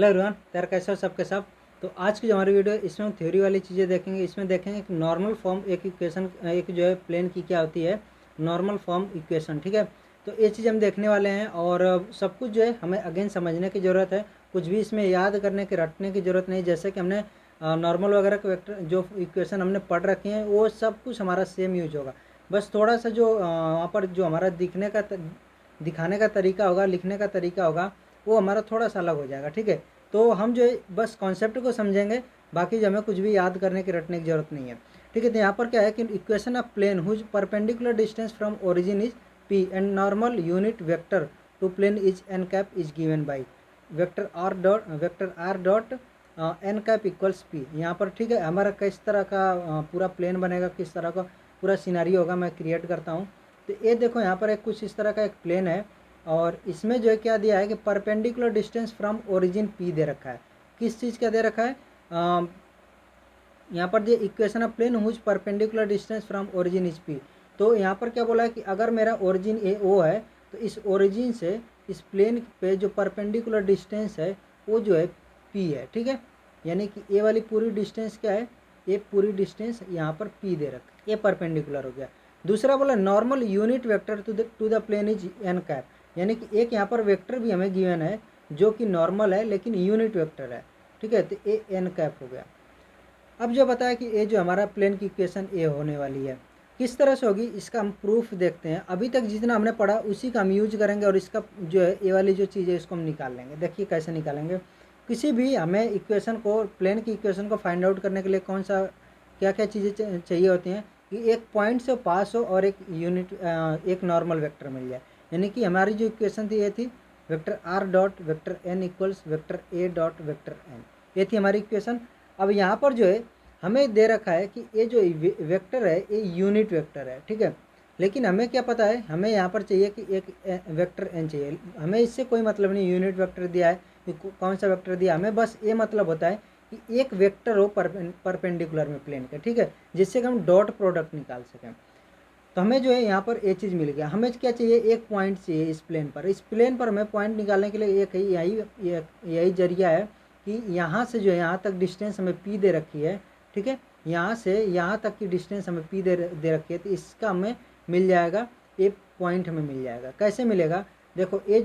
Hello everyone, तैयार कैसे हो सबके सब। तो आज की जो हमारी वीडियो है इसमें हम थ्योरी वाली चीज़ें देखेंगे। इसमें देखेंगे कि नॉर्मल फॉर्म एक इक्वेशन एक जो है प्लेन की क्या होती है, नॉर्मल फॉर्म इक्वेशन। ठीक है, तो ये चीज़ हम देखने वाले हैं और सब कुछ जो है हमें अगेन समझने की ज़रूरत है। कुछ भी इसमें याद करने की रटने की ज़रूरत नहीं। जैसे कि हमने नॉर्मल वगैरह के वेक्टर जो इक्वेशन हमने पढ़ रखे हैं वो सब कुछ हमारा सेम यूज होगा। बस थोड़ा सा जो वहाँ पर जो हमारा दिखाने का तरीका होगा, लिखने का तरीका होगा, वो हमारा थोड़ा सा अलग हो जाएगा। ठीक है, तो हम जो है बस कॉन्सेप्ट को समझेंगे, बाकी जो हमें कुछ भी याद करने की रटने की जरूरत नहीं है। ठीक है, तो यहाँ पर क्या है कि equation of plane whose perpendicular distance from origin is P and normal unit vector to plane is N cap is given by vector are dot N cap equals P. यहाँ पर ठीक है हमारा किस तरह का पूरा प्लेन बनेगा, किस तरह का पूरा सिनारियो होगा, मैं क्रिएट करता हूँ। तो ये देखो यहाँ पर एक कुछ इस तरह का एक प्लेन है और इसमें जो है क्या दिया है कि perpendicular distance from origin p दे रखा है। किस चीज़ का दे रखा है, यहाँ पर जो equation of plane whose perpendicular distance from origin is P. तो यहाँ पर क्या बोला है कि अगर मेरा ओरिजिन ए ओ है तो इस ओरिजिन से इस प्लेन पे जो परपेंडिकुलर डिस्टेंस है वो जो है पी है। ठीक है, यानी कि ए वाली पूरी डिस्टेंस क्या है, ये पूरी डिस्टेंस यहाँ पर पी दे रखा है, ये परपेंडिकुलर हो गया। दूसरा बोला normal unit vector to the plane is N cap, यानी कि एक यहाँ पर वेक्टर भी हमें गिवन है जो कि नॉर्मल है लेकिन यूनिट वेक्टर है। ठीक है, तो ए एन कैप हो गया। अब जो बताया कि ये जो हमारा प्लेन की इक्वेशन ए होने वाली है, किस तरह से होगी इसका हम प्रूफ देखते हैं। अभी तक जितना हमने पढ़ा उसी का हम यूज करेंगे और इसका जो है ए वाली जो चीज़ है इसको हम निकाल लेंगे। देखिए कैसे निकालेंगे। किसी भी हमें इक्वेशन को, प्लेन की इक्वेशन को फाइंड आउट करने के लिए कौन सा क्या क्या चीज़ें चाहिए होती हैं कि एक पॉइंट से पास हो और एक नॉर्मल वेक्टर मिल जाए। यानी कि हमारी जो इक्वेशन थी ये थी vector are dot vector N equals vector A dot vector N, ये थी हमारी इक्वेशन। अब यहाँ पर जो है हमें दे रखा है कि ये जो वेक्टर है ये यूनिट वेक्टर है। ठीक है, लेकिन हमें क्या पता है, हमें यहाँ पर चाहिए कि एक वेक्टर एन चाहिए। हमें इससे कोई मतलब नहीं यूनिट वेक्टर दिया है कि कौन सा वेक्टर दिया, हमें बस ये मतलब होता है कि एक वेक्टर हो परपेंडिकुलर में प्लेन के। ठीक है, जिससे कि हम डॉट प्रोडक्ट निकाल सकें। तो हमें जो है यहाँ पर ये चीज़ मिल गया। हमें क्या चाहिए, एक पॉइंट चाहिए इस प्लेन पर। इस प्लेन पर हमें पॉइंट निकालने के लिए एक यही जरिया है कि यहाँ से जो है यहाँ तक डिस्टेंस हमें पी दे रखी है। ठीक है, यहाँ से यहाँ तक की डिस्टेंस हमें पी दे रखी है, तो इसका हमें मिल जाएगा, एक पॉइंट हमें मिल जाएगा। कैसे मिलेगा, देखो ये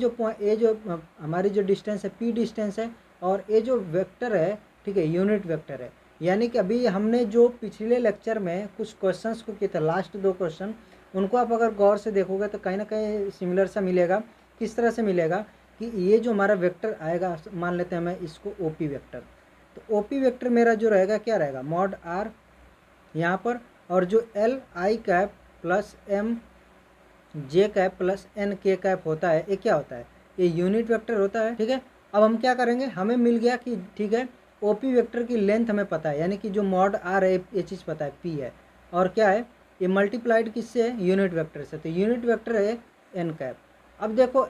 जो हमारी जो डिस्टेंस है पी डिस्टेंस है और ये जो वेक्टर है, ठीक है, यूनिट वेक्टर है। यानी कि अभी हमने जो पिछले लेक्चर में कुछ क्वेश्चंस को किए थे, लास्ट 2 क्वेश्चन, उनको आप अगर गौर से देखोगे तो कहीं ना कहीं सिमिलर सा मिलेगा। किस तरह से मिलेगा कि ये जो हमारा वेक्टर आएगा, मान लेते हैं मैं इसको ओपी वेक्टर, तो ओपी वेक्टर मेरा जो रहेगा क्या रहेगा, मॉड आर यहाँ पर, और जो L I cap plus M J cap plus N K cap होता है, ये क्या होता है, ये यूनिट वेक्टर होता है। ठीक है, अब हम क्या करेंगे, हमें मिल गया कि ठीक है ओपी वेक्टर की लेंथ हमें पता है, यानी कि जो मॉड आर है ये चीज़ पता है पी है, और क्या है ये मल्टीप्लाइड किससे है, यूनिट वेक्टर से, तो यूनिट वेक्टर है एन कैप। अब देखो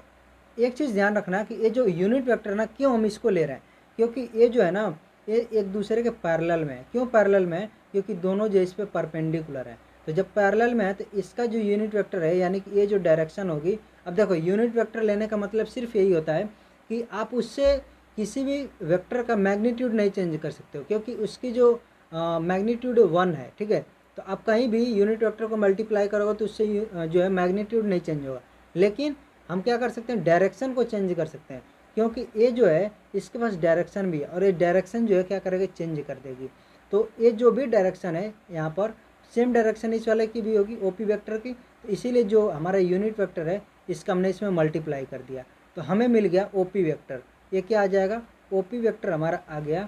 एक चीज़ ध्यान रखना कि ये जो यूनिट वेक्टर ना, क्यों हम इसको ले रहे हैं, क्योंकि ये जो है ना ये एक दूसरे के पैरेलल में है। क्यों पैरेलल में है, क्योंकि दोनों जो इस पर परपेंडिकुलर है। तो जब पैरेलल में है तो इसका जो यूनिट वेक्टर है, यानी कि ये जो डायरेक्शन होगी, अब देखो यूनिट वेक्टर लेने का मतलब सिर्फ यही होता है कि आप उससे किसी भी वेक्टर का मैग्नीट्यूड नहीं चेंज कर सकते हो, क्योंकि उसकी जो मैग्नीट्यूड 1 है। ठीक है, तो आप कहीं भी यूनिट वेक्टर को मल्टीप्लाई करोगे तो उससे जो है मैग्नीट्यूड नहीं चेंज होगा। लेकिन हम क्या कर सकते हैं, डायरेक्शन को चेंज कर सकते हैं, क्योंकि ये जो है इसके पास डायरेक्शन भी है और ये डायरेक्शन जो है क्या करेगी, चेंज कर देगी। तो ये जो भी डायरेक्शन है यहाँ पर सेम डायरेक्शन इस वाले की भी होगी ओपी वेक्टर की, तो इसीलिए जो हमारा यूनिट वेक्टर है इसका हमने इसमें मल्टीप्लाई कर दिया, तो हमें मिल गया ओपी वेक्टर। ये क्या आ जाएगा, ओपी वेक्टर हमारा आ गया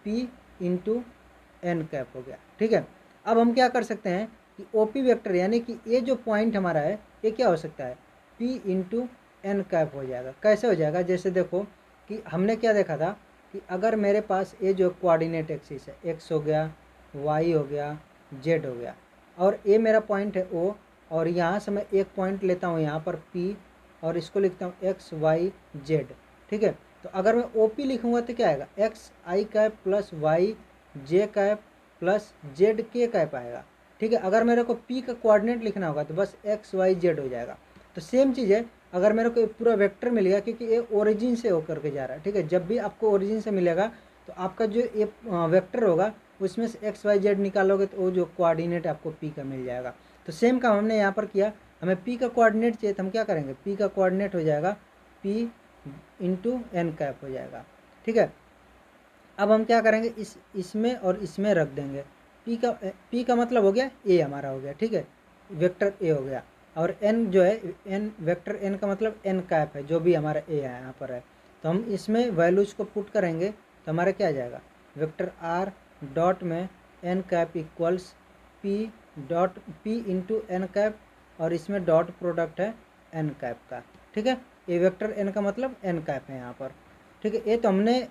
पी इंटू एन कैप हो गया। ठीक है, अब हम क्या कर सकते हैं कि ओपी वेक्टर यानी कि ये जो पॉइंट हमारा है ये क्या हो सकता है, पी इंटू एन कैप हो जाएगा। कैसे हो जाएगा, जैसे देखो कि हमने क्या देखा था कि अगर मेरे पास ये जो कोऑर्डिनेट एक्सिस है, एक्स हो गया, वाई हो गया, जेड हो गया, और ये मेरा पॉइंट है ओ, और यहाँ से मैं एक पॉइंट लेता हूँ यहाँ पर पी और इसको लिखता हूँ एक्स वाई जेड। ठीक है, तो अगर मैं ओ पी लिखूँगा तो क्या आएगा, एक्स आई कैप प्लस वाई जे कैप प्लस जेड के कैप आएगा। ठीक है, अगर मेरे को पी का कोऑर्डिनेट लिखना होगा तो बस एक्स वाई जेड हो जाएगा। तो सेम चीज़ है, अगर मेरे को पूरा वेक्टर मिल गया, क्योंकि ये ओरिजिन से होकर के जा रहा है, ठीक है। जब भी आपको ओरिजिन से मिलेगा तो आपका जो ये वेक्टर होगा उसमें से एक्स वाई जेड निकालोगे तो वो जो कोऑर्डिनेट आपको पी का मिल जाएगा। तो सेम काम हमने यहाँ पर किया, हमें पी का कोऑर्डिनेट चाहिए तो हम क्या करेंगे, पी का कोऑर्डिनेट हो जाएगा पी इंटू एन कैप हो जाएगा, ठीक है। अब हम क्या करेंगे, इसमें और इसमें रख देंगे। पी का मतलब हो गया ए हमारा हो गया, ठीक है, वेक्टर ए हो गया। और एन जो है एन वेक्टर एन का मतलब एन कैप है, जो भी हमारा ए है यहाँ पर है। तो हम इसमें वैल्यूज को पुट करेंगे तो हमारा क्या आ जाएगा, वेक्टर आर डॉट में N cap equals P dot P into N cap, और इसमें डॉट प्रोडक्ट है एन कैप का, ठीक है। ए वेक्टर एन का मतलब एन कैप है यहाँ पर, ठीक है। ये तो हमने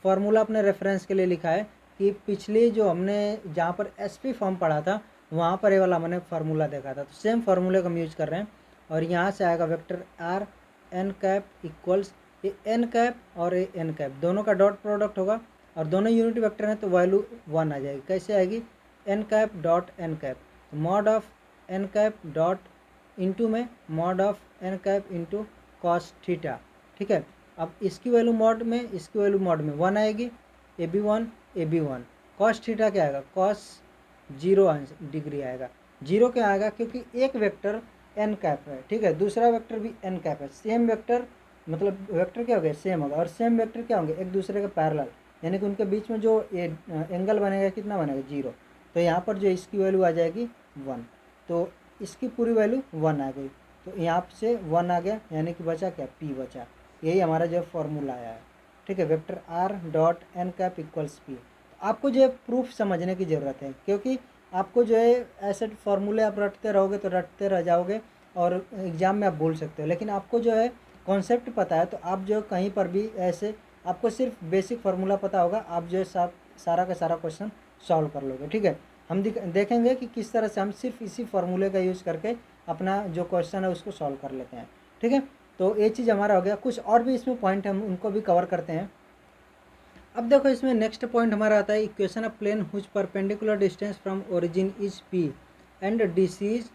फार्मूला अपने रेफरेंस के लिए लिखा है कि पिछले जो हमने जहाँ पर एसपी फॉर्म पढ़ा था वहाँ पर ये वाला मैंने फार्मूला देखा था, तो सेम फार्मूले को हम यूज कर रहे हैं। और यहाँ से आएगा vector R N cap equals ये एन कैप और ये एन कैप दोनों का डॉट प्रोडक्ट होगा, और दोनों यूनिट वेक्टर हैं तो वैल्यू 1 आ जाएगी। कैसे आएगी, n cap dot N cap, तो mod of n cap dot into में mod of n cap into cos theta, ठीक है। अब इसकी वैल्यू मॉड में, इसकी वैल्यू मॉड में 1 आएगी, A B one. Cos theta क्या आएगा, कॉस 0 डिग्री आएगा। 0 क्या आएगा, क्योंकि एक वेक्टर एन कैप है, ठीक है, दूसरा वेक्टर भी एन कैप है। सेम वेक्टर मतलब वेक्टर क्या हो गया, सेम होगा, और सेम वेक्टर क्या होंगे, एक दूसरे के पैरेलल, यानी कि उनके बीच में जो एंगल बनेगा कितना बनेगा, 0। तो यहाँ पर जो इसकी वैल्यू आ जाएगी 1, तो इसकी पूरी वैल्यू 1 आ गई, तो यहाँ से 1 आ गया, यानी कि बचा क्या, पी बचा। यही हमारा जो फॉर्मूला आया है, ठीक है, vector are dot N cap equals P. आपको जो है प्रूफ समझने की ज़रूरत है, क्योंकि आपको जो है ऐसे फार्मूले आप रटते रहोगे तो रटते रह जाओगे और एग्ज़ाम में आप भूल सकते हो। लेकिन आपको जो है कॉन्सेप्ट पता है तो आप जो कहीं पर भी ऐसे आपको सिर्फ बेसिक फार्मूला पता होगा, आप जो है सारा का सारा क्वेश्चन सॉल्व कर लोगे, ठीक है। हम देखेंगे कि किस तरह से हम सिर्फ इसी फार्मूले का यूज़ करके अपना जो क्वेश्चन है उसको सॉल्व कर लेते हैं, ठीक है। तो ये चीज़ हमारा हो गया। कुछ और भी इसमें पॉइंट हम उनको भी कवर करते हैं। अब देखो इसमें नेक्स्ट पॉइंट हमारा आता है equation of plane whose perpendicular distance from origin is P and DCs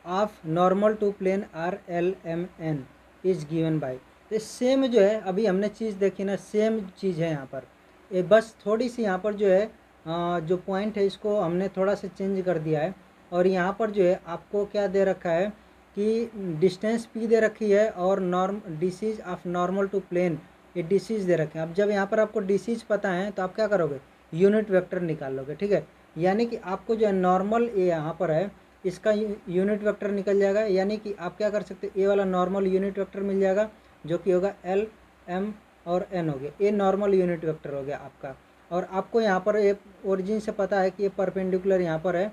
of normal to plane are L M N is given by. तो सेम जो है अभी हमने चीज़ देखी ना, सेम चीज़ है यहाँ पर, ये बस थोड़ी सी यहाँ पर जो है जो पॉइंट है इसको हमने थोड़ा सा चेंज कर दिया है। और यहाँ पर जो है आपको क्या दे रखा है कि डिस्टेंस पी दे रखी है और DCs of normal to plane ये डिसीज दे रखे हैं। अब जब यहाँ पर आपको डिसीज पता है तो आप क्या करोगे, यूनिट वेक्टर निकाल लोगे, ठीक है। यानी कि आपको जो है नॉर्मल ए यहाँ पर है इसका यूनिट वेक्टर निकल जाएगा, यानी कि आप क्या कर सकते हैं, ए वाला नॉर्मल यूनिट वेक्टर मिल जाएगा जो कि होगा एल एम और एन हो गया, ए नॉर्मल यूनिट वेक्टर हो गया आपका। और आपको यहाँ पर एक ओरिजिन से पता है कि ये परपेंडिकुलर यहाँ पर है,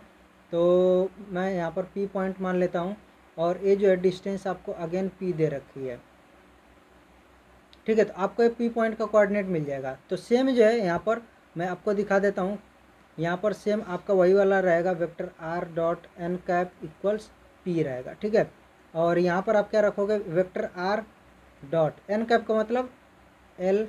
तो मैं यहाँ पर पी पॉइंट मान लेता हूँ, और ये जो है डिस्टेंस आपको अगेन पी दे रखी है, ठीक है। तो आपको ये पी पॉइंट का कोऑर्डिनेट मिल जाएगा। तो सेम जो है यहाँ पर मैं आपको दिखा देता हूँ, यहाँ पर सेम आपका वही वाला रहेगा, vector are dot N cap equals P रहेगा, ठीक है। और यहाँ पर आप क्या रखोगे, vector are dot N cap का मतलब एल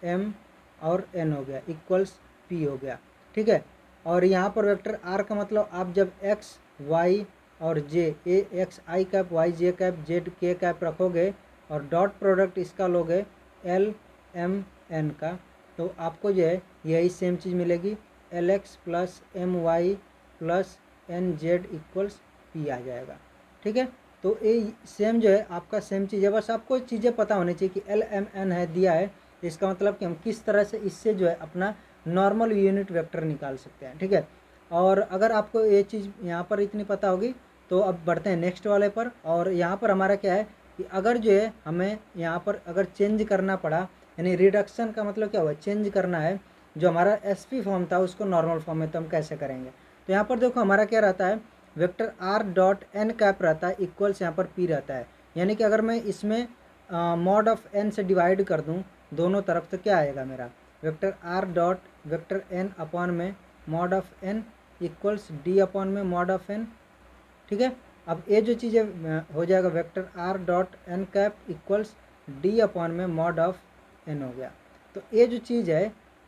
एम और एन हो गया इक्वल्स पी हो गया, ठीक है। और यहाँ पर वेक्टर आर का मतलब आप जब एक्स वाई और जे ए एक्स आई कैप वाई जे कैप जेड के कैप रखोगे और डॉट प्रोडक्ट इसका लोगे एल एम एन का, तो आपको जो है यही सेम चीज़ मिलेगी, l x plus M Y plus N Z equals p आ जाएगा, ठीक है। तो ये सेम जो है आपका सेम चीज़ है, बस आपको चीज़ें पता होनी चाहिए कि एल एम एन है दिया है, इसका मतलब कि हम किस तरह से इससे जो है अपना नॉर्मल यूनिट वेक्टर निकाल सकते हैं, ठीक है। और अगर आपको ये चीज़ यहाँ पर इतनी पता होगी तो अब बढ़ते हैं नेक्स्ट वाले पर। और यहाँ पर हमारा क्या है कि अगर जो है हमें यहाँ पर अगर चेंज करना पड़ा, यानी रिडक्शन का मतलब क्या हुआ, चेंज करना है, जो हमारा एसपी फॉर्म था उसको नॉर्मल फॉर्म में, तो हम कैसे करेंगे। तो यहाँ पर देखो हमारा क्या रहता है, vector are dot N cap रहता है इक्वल्स यहाँ पर पी रहता है, यानी कि अगर मैं इसमें मॉड ऑफ एन से डिवाइड कर दूँ दोनों तरफ तो क्या आएगा मेरा, vector are dot vector N upon में mod of n equals d upon में मॉड ऑफ एन, ठीक है। अब ये जो चीज़ें हो जाएगा, vector are dot N cap equals d upon में मॉड ऑफ एन हो गया। तो ये जो चीज़ है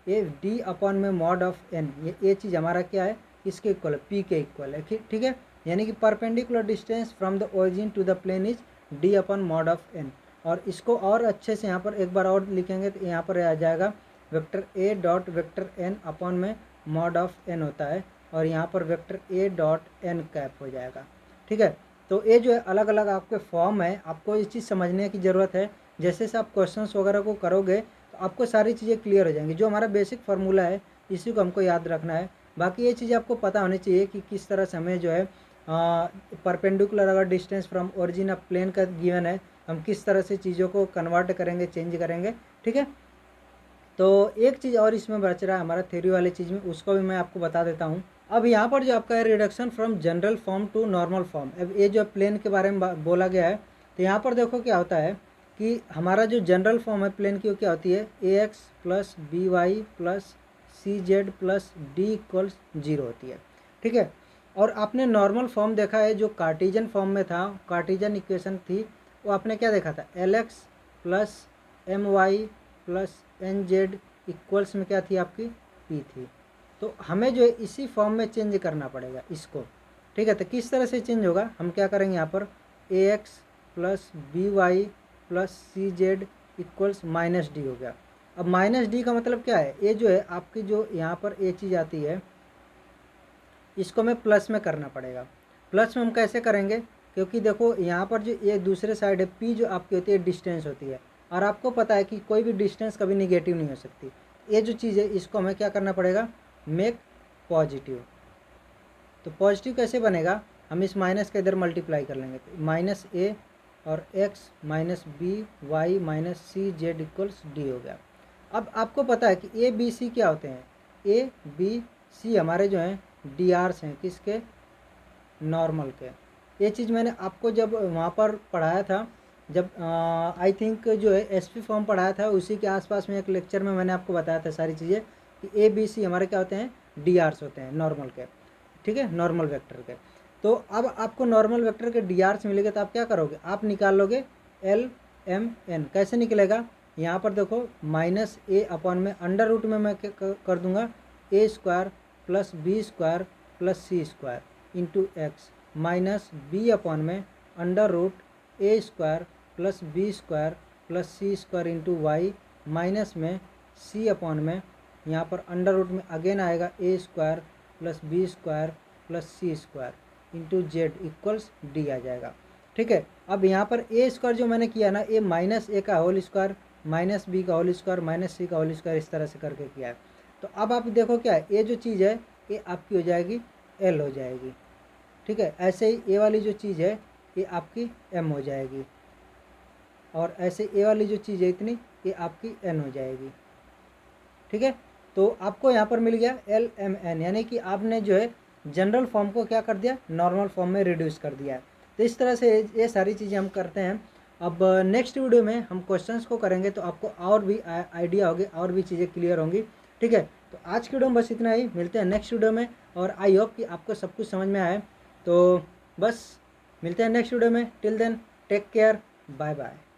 ये डी अपॉन में मॉड ऑफ एन, ये चीज़ हमारा क्या है, इसके इक्वल है, पी के इक्वल है, ठीक है। यानी कि perpendicular distance from the origin to the plane is D upon mod of N. और इसको और अच्छे से यहाँ पर एक बार और लिखेंगे तो यहाँ पर आ जाएगा vector A dot vector N upon में मॉड ऑफ एन होता है, और यहाँ पर vector A dot N cap हो जाएगा। ठीक है, तो ये जो है अलग अलग आपके फॉर्म है, आपको ये चीज़ समझने की ज़रूरत है। जैसे से आप क्वेश्चंस वगैरह को करोगे तो आपको सारी चीज़ें क्लियर हो जाएंगी। जो हमारा बेसिक फार्मूला है इसी को हमको याद रखना है। बाकी ये चीज़ें आपको पता होनी चाहिए कि किस तरह से हमें जो है परपेंडिकुलर अगर distance from origin of plane का गिवन है, हम किस तरह से चीज़ों को कन्वर्ट करेंगे, चेंज करेंगे। ठीक है, तो एक चीज़ और इसमें बच रहा है हमारा थ्योरी वाली चीज़ में, उसको भी मैं आपको बता देता हूँ। अब यहाँ पर जो आपका है reduction from general form to normal form, अब ये जो प्लेन के बारे में बोला गया है, तो यहाँ पर देखो क्या होता है कि हमारा जो जनरल फॉर्म है प्लेन की वो क्या होती है, a x plus b y plus c z plus d equals 0 होती है। ठीक है, और आपने नॉर्मल फॉर्म देखा है जो कार्टेशियन फॉर्म में था, कार्टेशियन इक्वेशन थी, वो आपने क्या देखा था, L x plus M Y plus N Z equals में क्या थी आपकी, पी थी। तो हमें जो है इसी फॉर्म में चेंज करना पड़ेगा इसको। ठीक है, तो किस तरह से चेंज होगा, हम क्या करेंगे यहाँ पर a x plus b y plus c z equals minus d हो गया। अब माइनस डी का मतलब क्या है, ये जो है आपकी जो यहाँ पर ये चीज़ आती है इसको हमें प्लस में करना पड़ेगा। प्लस में हम कैसे करेंगे, क्योंकि देखो यहाँ पर जो ये दूसरे साइड है पी जो आपकी होती है डिस्टेंस होती है, और आपको पता है कि कोई भी डिस्टेंस कभी निगेटिव नहीं हो सकती। ये जो चीज़ है इसको हमें क्या करना पड़ेगा, मेक पॉजिटिव। तो पॉजिटिव कैसे बनेगा, हम इस माइनस के इधर मल्टीप्लाई कर लेंगे, तो माइनस ए और x minus b y minus c z equals d हो गया। अब आपको पता है कि ए बी सी क्या होते हैं, ए बी सी हमारे जो हैं डी आर्स हैं, किसके, नॉर्मल के। ये चीज़ मैंने आपको जब वहाँ पर पढ़ाया था, जब आई थिंक जो है एसपी फॉर्म पढ़ाया था उसी के आसपास में एक लेक्चर में मैंने आपको बताया था सारी चीज़ें कि ए बी सी हमारे क्या होते हैं, डी आर्स होते हैं नॉर्मल के। ठीक है, नॉर्मल वेक्टर के। तो अब आपको नॉर्मल वेक्टर के डी आर्स मिलेगा तो आप क्या करोगे, आप निकाल लोगे एल एम एन। कैसे निकलेगा, यहाँ पर देखो माइनस ए अपॉन में अंडर रूट में मैं कर दूंगा a square plus b square plus c square into x minus b upon में under root a square plus b square plus c square into y minus में c upon में यहाँ पर अंडर रूट में अगेन आएगा a square plus b square plus c square into z equals d आ जाएगा। ठीक है, अब यहाँ पर ए स्क्वायर जो मैंने किया ना, ए माइनस ए का होल स्क्वायर माइनस बी का होल स्क्वायर माइनस सी का होल स्क्वायर इस तरह से करके किया है। तो अब आप देखो क्या है, ये जो चीज़ है ये आपकी हो जाएगी एल हो जाएगी। ठीक है, ऐसे ही ए वाली जो चीज़ है ये आपकी एम हो जाएगी, और ऐसे ए वाली जो चीज़ है इतनी ये आपकी एन हो जाएगी। ठीक है, तो आपको यहाँ पर मिल गया एल एम एन, यानी कि आपने जो है जनरल फॉर्म को क्या कर दिया, नॉर्मल फॉर्म में रिड्यूस कर दिया है। तो इस तरह से ये सारी चीज़ें हम करते हैं। अब नेक्स्ट वीडियो में हम क्वेश्चंस को करेंगे तो आपको और भी आइडिया होगी, और भी चीज़ें क्लियर होंगी। ठीक है, तो आज की वीडियो में बस इतना ही, मिलते हैं नेक्स्ट वीडियो में, और आई होप कि आपको सब कुछ समझ में आए। तो बस मिलते हैं नेक्स्ट वीडियो में, till then take care, bye bye.